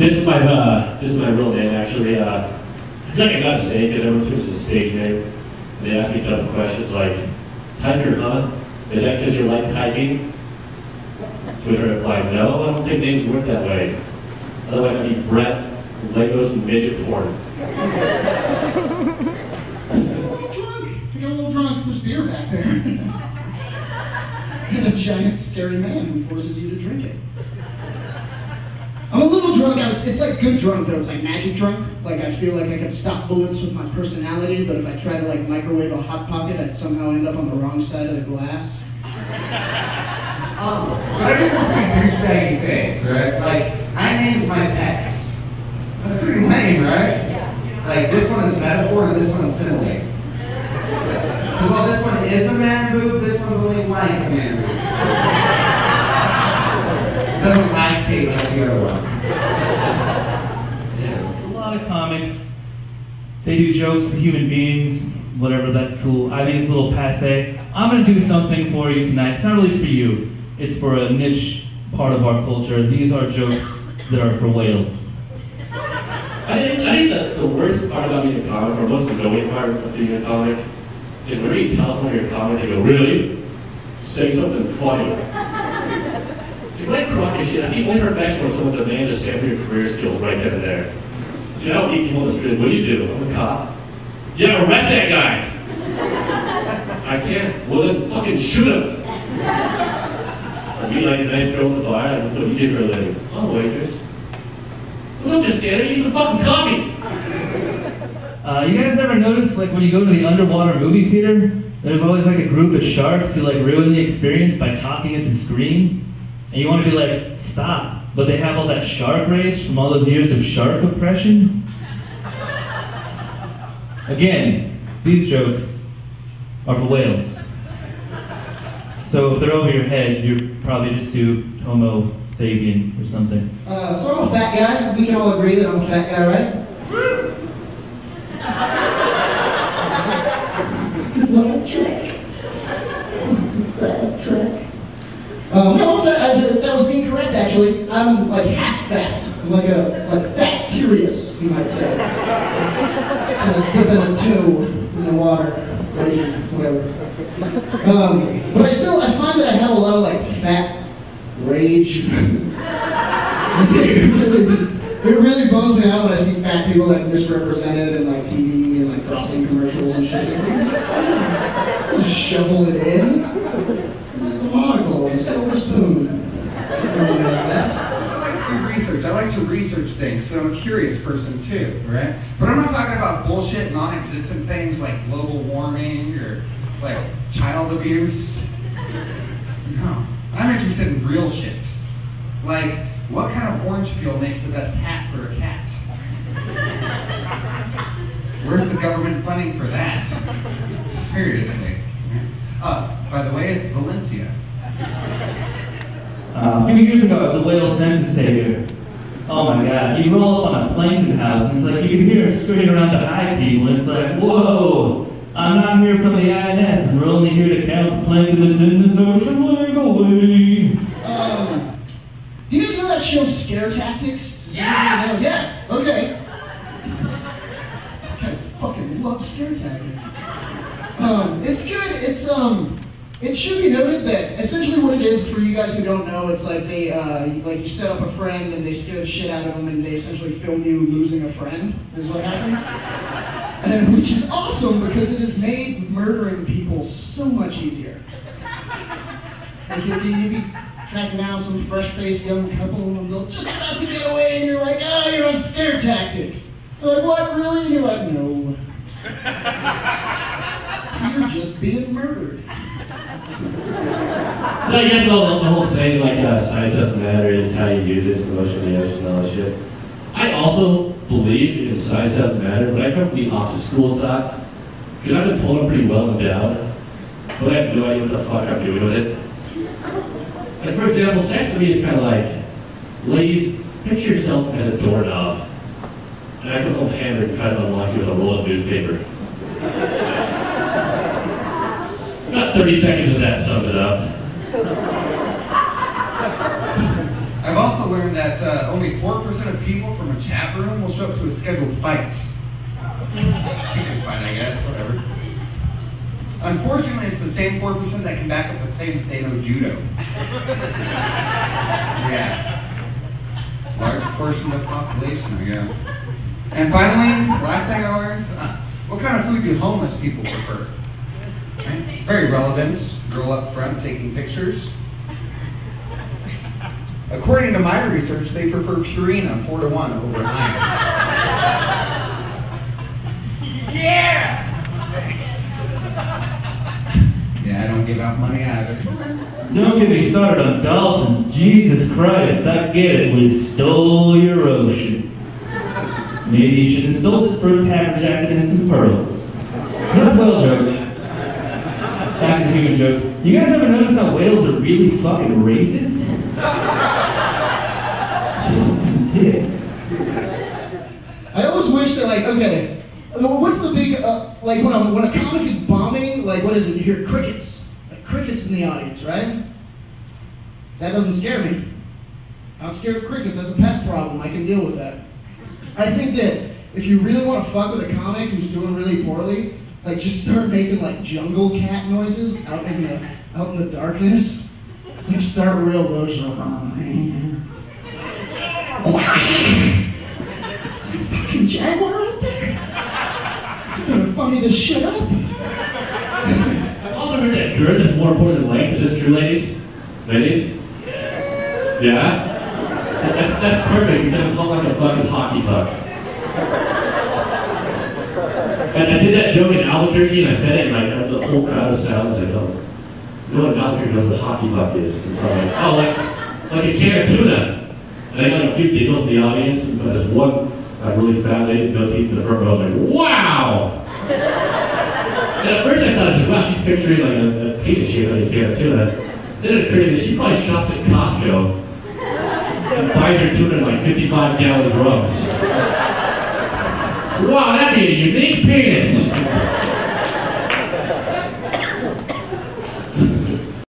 This is my real name, actually. I feel like I gotta say it because everyone thinks it's a stage name. And they ask me dumb questions like, hiker, huh? Is that because you like hiking? To which I reply, no, I don't think names work that way. Otherwise I'd be Brett, Legos, and midget porn. I'm a little drunk. I got a little drunk. There's beer back there. And a giant, scary man who forces you to drink it. I'm a little drunk. It's like good drunk, though. It's like magic drunk. Like, I feel like I can stop bullets with my personality, but if I try to, like, microwave a Hot Pocket, I'd somehow end up on the wrong side of the glass. But I just do saying things, right? Like, I named my pets. That's pretty lame, right? Like, this one is metaphor and this one is simile. Because while this one is a man boob, this one's only like a man boob. It doesn't lactate like the other one. A lot of comics, they do jokes for human beings, whatever, that's cool. I think it's a little passe. I'm going to do something for you tonight. It's not really for you. It's for a niche part of our culture. These are jokes that are for whales. I think the worst part about being a comic, or most annoying part of being a comic, is whenever you tell someone you're a comic, they go, really? Say something funny. See, when I crock of shit, I think one profession where someone demands a sample of your career skills right then and there. See, I don't meet people in the street. What do you do? I'm a cop. Yeah, arrest that guy. I can't. Well, then fucking shoot him. Or be like a nice girl in the bar. What do you do for a living? I'm a waitress. Well, don't just stand there. Use a fucking coffee. You guys ever notice, like, when you go to the underwater movie theater, there's always like a group of sharks who like ruin the experience by talking at the screen? And you want to be like, stop, but they have all that shark rage from all those years of shark oppression? Again, these jokes are for whales. So if they're over your head, you're probably just too homo sapien or something. So I'm a fat guy. We can all agree that I'm a fat guy, right? Little trick. Sad trick. No, that was incorrect, actually. I'm like half fat. I'm like fat curious, you might say. It's kind of dipping a toe in the water, right? Whatever. But I find that I have a lot of like fat rage. It really bums me out when I see fat people like misrepresented in like TV and like frosting commercials and shit. Just shovel it in. There's a monocle and a silver spoon. Everyone knows that. I like to research things, so I'm a curious person too, right? But I'm not talking about bullshit, non-existent things like global warming or like child abuse. No, I'm interested in real shit. Like, what kind of orange peel makes the best hat for a cat? Where's the government funding for that? Seriously. By the way, it's Valencia. A few years ago, I was a whale census taker. Oh my god, you roll up on a plankton house, and it's like you can hear it screaming around the high people, and it's like, whoa, I'm not here from the INS, and we're only here to count the plankton that's in this ocean, like away. Do you guys know that show Scare Tactics? Yeah! Yeah, okay. I fucking love Scare Tactics. It's good. It should be noted that essentially what it is, for you guys who don't know, it's like they, like you set up a friend and they scare the shit out of them and they essentially film you losing a friend, is what happens. And which is awesome because it has made murdering people so much easier. Like you'd be tracking down some fresh-faced young couple and they'll just about to get away and you're like, oh, you're on Scare Tactics. They're like, what, really? And you're like, no. You're just being murdered. So I guess the whole thing, like, science doesn't matter, it's how you use it, it's promotion, and all that shit. I also believe in science doesn't matter, but I come from the opposite school of thought. Because I've been told I'm pretty well endowed, but I have no idea what the fuck I'm doing with it. Like, for example, sex to me is kind of like, ladies, picture yourself as a doorknob, and I come home hammered and try to unlock you with a roll of newspaper. About 30 seconds of that sums it up. I I've also learned that only 4% of people from a chat room will show up to a scheduled fight. Chicken fight, I guess, whatever. Unfortunately, it's the same 4% that can back up the claim that they know judo. Yeah. Large portion of the population, I guess. And finally, last thing I learned, what kind of food do homeless people prefer? Right? It's very relevant. Girl up front taking pictures. According to my research, they prefer Purina 4-to-1 over Heinz. Yeah! Yeah, I don't give out money either. Don't get me started on dolphins. Jesus Christ, I get it. We stole your ocean. Maybe you should have sold it for a tacker jacket and some pearls. Not whale jokes. Back to human jokes. You guys ever notice how whales are really fucking racist? Dicks. I always wish that, like, okay, what's the big, like, when a comic is bombing, like, what is it? You hear crickets. Like, crickets in the audience, right? That doesn't scare me. I'm not scared of crickets. That's a pest problem. I can deal with that. I think that if you really want to fuck with a comic who's doing really poorly, like, just start making, like, jungle cat noises out in the darkness. It's like, start real low, so, it's a fucking jaguar out there. You're gonna funny this shit up. I've also heard that girth is more important than length. Is this true, ladies? Ladies? Yeah? That's perfect. It doesn't look like a fucking hockey puck. And I did that joke in Albuquerque, and I said it, and like the whole crowd was silent. I was like, oh, you know what Albuquerque knows what hockey puck is? And so I'm like, oh, like a can of tuna. And I got like a few giggles in the audience, but this one really fat lady, no teeth in the front row. I was like, wow! And at first I thought, I was like, wow, she's picturing like a penis shape like a can of tuna. Then it occurred to me that she probably shops at Costco and buys her tuna in like 55-gallon drums. Wow, that'd be a unique penis!